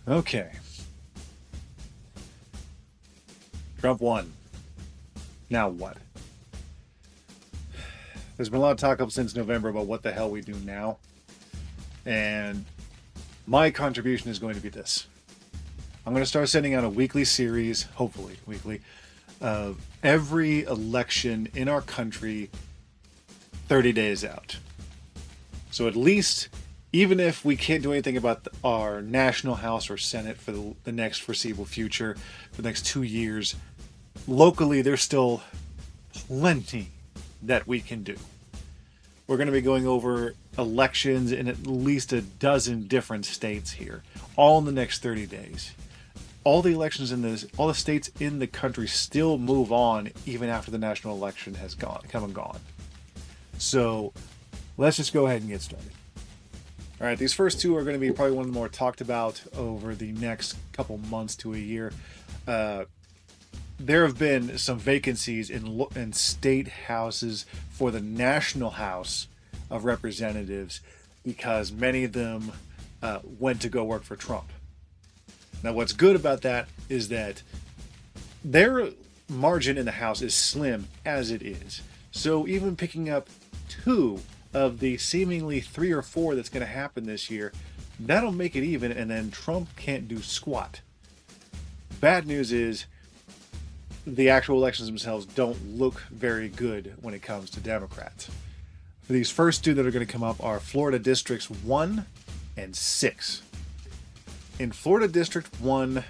Okay. Trump won. Now what? There's been a lot of talk up since November about what the hell we do now. And my contribution is going to be this. I'm going to start sending out a weekly series, hopefully weekly, of every election in our country 30 days out. So at least, even if we can't do anything about our national house or senate for the next foreseeable future, for the next 2 years, locally there's still plenty that we can do. We're going to be going over elections in at least a dozen different states here, all in the next 30 days. All the elections in this, all the states in the country still move on even after the national election has come and gone. So let's just go ahead and get started. All right, these first two are going to be probably one of the more talked about over the next couple months to a year. There have been some vacancies in state houses for the National House of Representatives because many of them went to go work for Trump. Now, what's good about that is that their margin in the House is slim as it is. So even picking up two of the seemingly three or four that's going to happen this year, that'll make it even, and then Trump can't do squat. Bad news is the actual elections themselves don't look very good when it comes to Democrats. For these first two that are going to come up are Florida Districts 1 and 6. In Florida District 1,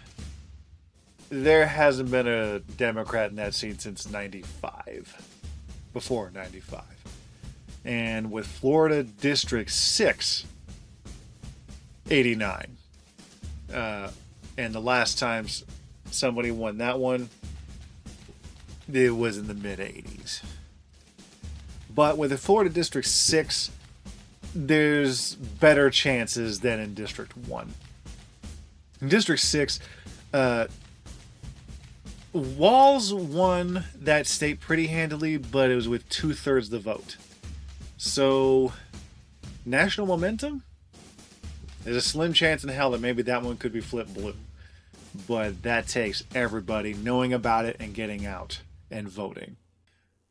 there hasn't been a Democrat in that seat since 95. Before 95. And with Florida District 6, 89. And the last time somebody won that one, it was in the mid 80s. But with the Florida District 6, there's better chances than in District 1. In District 6, Walz won that state pretty handily, but it was with 2/3 the vote. So, national momentum? There's a slim chance in hell that maybe that one could be flipped blue. But that takes everybody knowing about it and getting out and voting.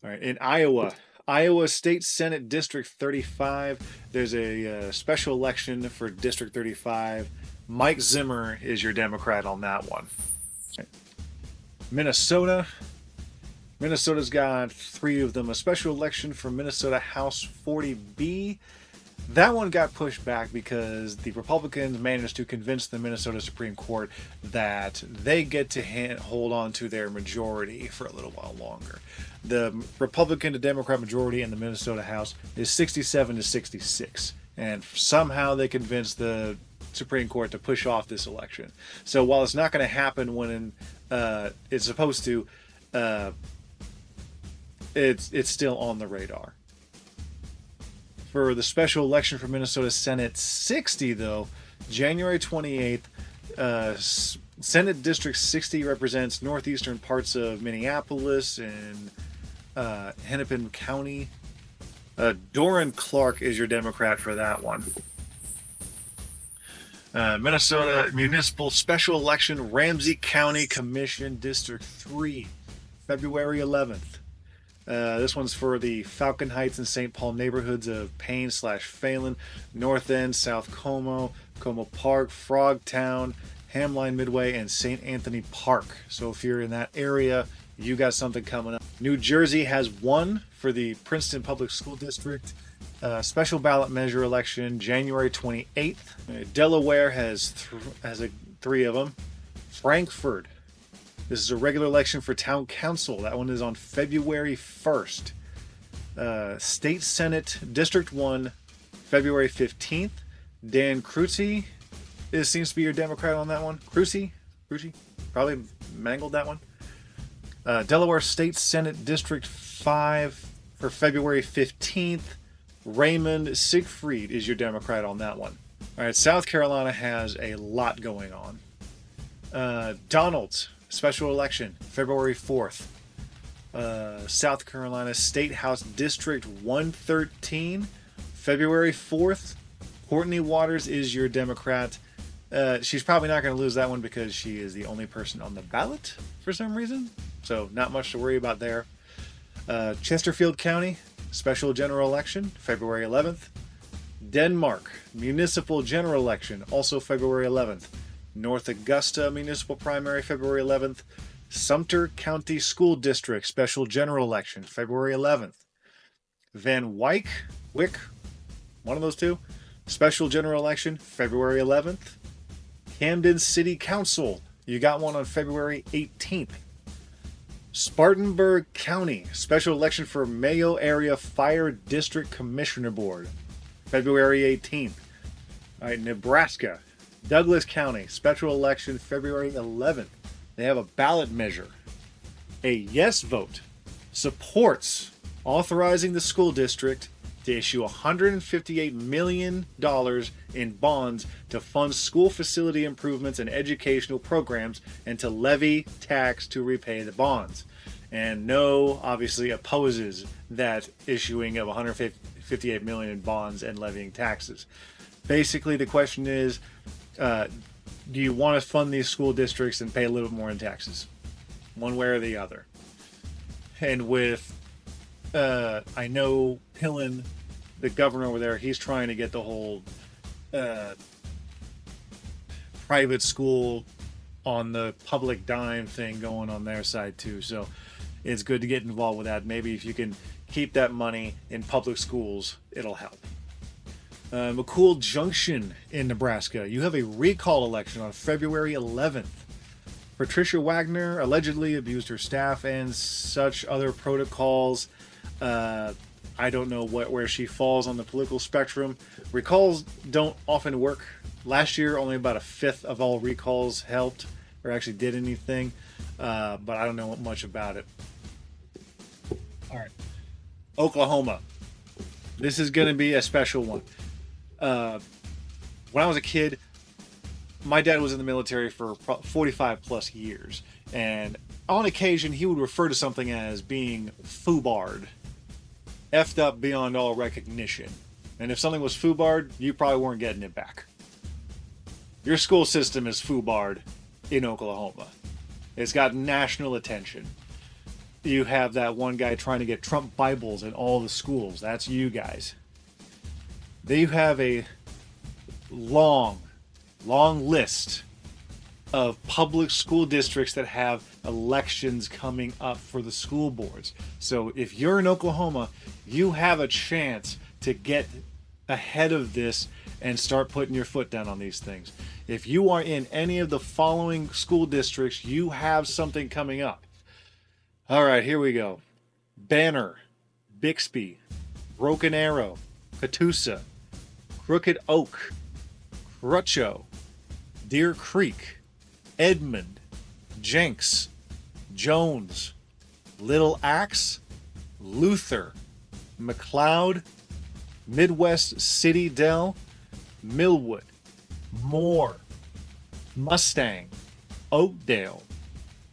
All right, in Iowa State Senate District 35, there's a special election for District 35. Mike Zimmer is your Democrat on that one. Minnesota's got three of them. A special election for Minnesota House 40B. That one got pushed back because the Republicans managed to convince the Minnesota Supreme Court that they get to hold on to their majority for a little while longer. The Republican to Democrat majority in the Minnesota House is 67 to 66. And somehow they convinced the Supreme Court to push off this election. So while it's not going to happen when it's supposed to, it's still on the radar. For the special election for Minnesota Senate 60, though, January 28th, Senate District 60 represents northeastern parts of Minneapolis and Hennepin County. Doran Clark is your Democrat for that one. Minnesota Municipal Special Election, Ramsey County Commission, District 3, February 11th. This one's for the Falcon Heights and St. Paul neighborhoods of Payne/Phelan, North End, South Como, Como Park, Frogtown, Hamline Midway, and St. Anthony Park. So if you're in that area, you got something coming up. New Jersey has one for the Princeton Public School District. Special ballot measure election, January 28th. Delaware has three of them. Frankfurt. This is a regular election for town council. That one is on February 1st. State Senate, District 1, February 15th. Dan Crutzy seems to be your Democrat on that one. Crutzy? Probably mangled that one. Delaware State Senate, District 5 for February 15th. Raymond Siegfried is your Democrat on that one. All right, South Carolina has a lot going on. Donald's special election, February 4th. South Carolina State House District 113, February 4th. Courtney Waters is your Democrat. She's probably not going to lose that one because she is the only person on the ballot for some reason. So not much to worry about there. Chesterfield County, special general election, February 11th. Denmark, municipal general election, also February 11th. North Augusta municipal primary, February 11th. Sumter County School District, special general election, February 11th. Van Wyck, one of those two, special general election, February 11th. Camden City Council, you got one on February 18th. Spartanburg County, special election for Mayo Area Fire District Commissioner Board, February 18th. All right, Nebraska, Douglas County, special election, February 11th. They have a ballot measure. A yes vote supports authorizing the school district to issue $158 million in bonds to fund school facility improvements and educational programs and to levy tax to repay the bonds. And no obviously opposes that issuing of $158 million in bonds and levying taxes. Basically, the question is, do you want to fund these school districts and pay a little bit more in taxes? One way or the other. And with I know Pillen, the governor over there, he's trying to get the whole private school on the public dime thing going on their side too. So it's good to get involved with that. Maybe if you can keep that money in public schools, it'll help. McCool Junction in Nebraska, you have a recall election on February 11th. Patricia Wagner allegedly abused her staff and such other protocols. I don't know where she falls on the political spectrum. Recalls don't often work. Last year, only about a fifth of all recalls helped or actually did anything, but I don't know much about it. All right, Oklahoma. This is going to be a special one. When I was a kid, my dad was in the military for 45 plus years, and on occasion he would refer to something as being foobarred, effed up beyond all recognition. And if something was foobarred, you probably weren't getting it back. Your school system is foobarred in Oklahoma. It's got national attention. You have that one guy trying to get Trump Bibles in all the schools. That's you guys. They have a long list of public school districts that have elections coming up for the school boards. So if you're in Oklahoma, you have a chance to get ahead of this and start putting your foot down on these things. If you are in any of the following school districts, you have something coming up. All right, here we go. Banner, Bixby, Broken Arrow, Catoosa, Crooked Oak, Crutcho, Deer Creek, Edmond, Jenks, Jones, Little Axe, Luther, McLeod, Midwest City Dell, Millwood, Moore, Mustang, Oakdale,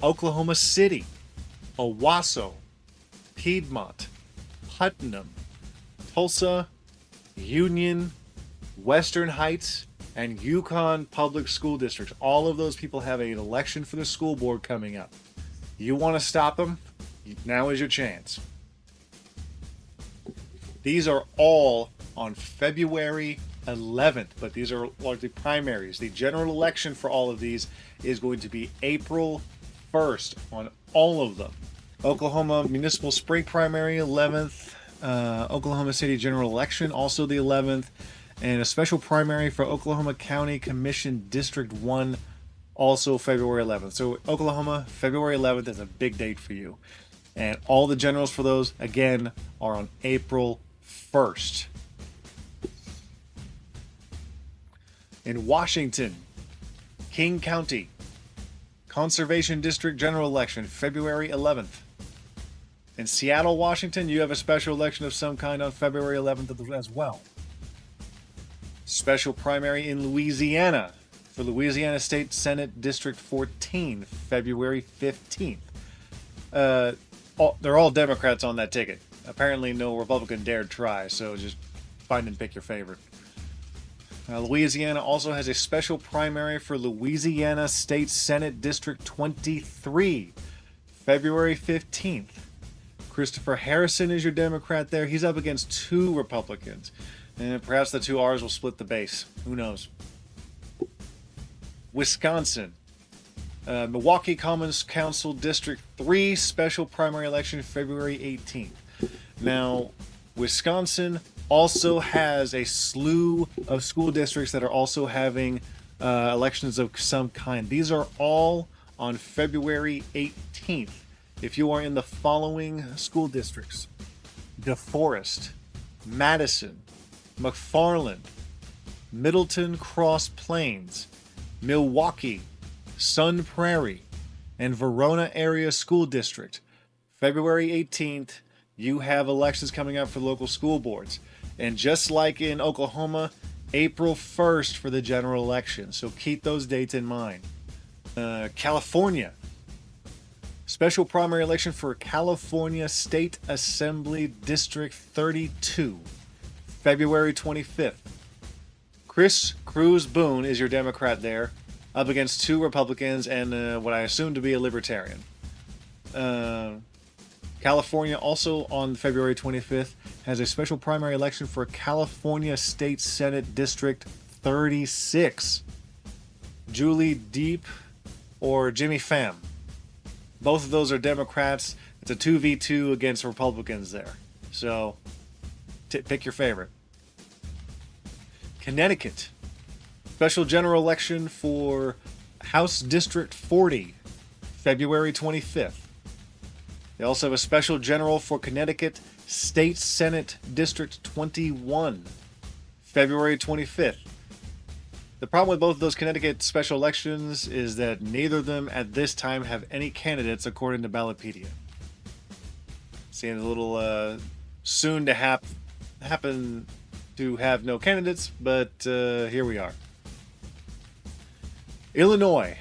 Oklahoma City, Owasso, Piedmont, Putnam, Tulsa, Union, Western Heights, and Yukon Public School Districts. All of those people have an election for the school board coming up. You want to stop them? Now is your chance. These are all on February 11th, but these are largely primaries. The general election for all of these is going to be April 1st on all of them. Oklahoma Municipal Spring Primary 11th, Oklahoma City General Election also the 11th, and a special primary for Oklahoma County Commission District 1 also February 11th. So Oklahoma, February 11th is a big date for you. And all the generals for those, again, are on April 1st. In Washington, King County, Conservation District General Election, February 11th. In Seattle, Washington, you have a special election of some kind on February 11th as well. Special primary in Louisiana for Louisiana State Senate District 14, February 15th. They're all Democrats on that ticket. Apparently no Republican dared try, so just find and pick your favorite. Louisiana also has a special primary for Louisiana State Senate District 23, February 15th. Christopher Harrison is your Democrat there. He's up against 2 Republicans. And perhaps the 2 R's will split the base. Who knows? Wisconsin. Milwaukee Commons Council District 3 special primary election February 18th. Now, Wisconsin also has a slew of school districts that are also having elections of some kind. These are all on February 18th. If you are in the following school districts: DeForest, Madison, McFarland, Middleton Cross Plains, Milwaukee, Sun Prairie, and Verona Area School District. February 18th, you have elections coming up for local school boards. And just like in Oklahoma, April 1st for the general election. So keep those dates in mind. California. Special primary election for California State Assembly District 32, February 25th. Chris Cruz Boone is your Democrat there, up against 2 Republicans and what I assume to be a Libertarian. California also on February 25th has a special primary election for California State Senate District 36. Julie Deep or Jimmy Pham. Both of those are Democrats. It's a 2v2 against Republicans there. So, pick your favorite. Connecticut. Special general election for House District 40, February 25th. They also have a special general for Connecticut State Senate District 21, February 25th. The problem with both of those Connecticut special elections is that neither of them at this time have any candidates according to Ballotpedia. Seems a little soon to happen to have no candidates, but here we are. Illinois,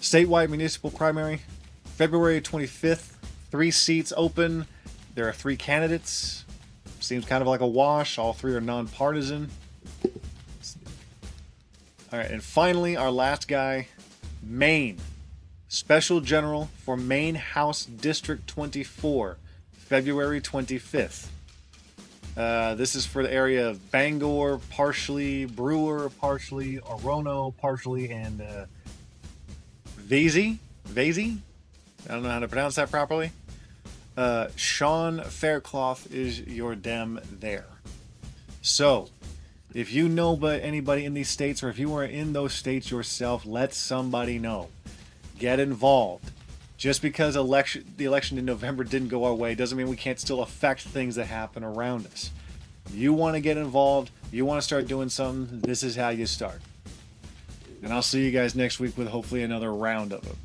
statewide municipal primary, February 25th, 3 seats open. There are 3 candidates. Seems kind of like a wash. All 3 are nonpartisan. All right, and finally, our last guy, Maine. Special General for Maine House District 24, February 25th. This is for the area of Bangor, partially, Brewer, partially, Orono, partially, and Vesey? I don't know how to pronounce that properly. Sean Faircloth is your Dem there. So, if you know anybody in these states, or if you are in those states yourself, let somebody know. Get involved. Just because the election in November didn't go our way doesn't mean we can't still affect things that happen around us. You want to get involved, you want to start doing something, this is how you start. And I'll see you guys next week with hopefully another round of them.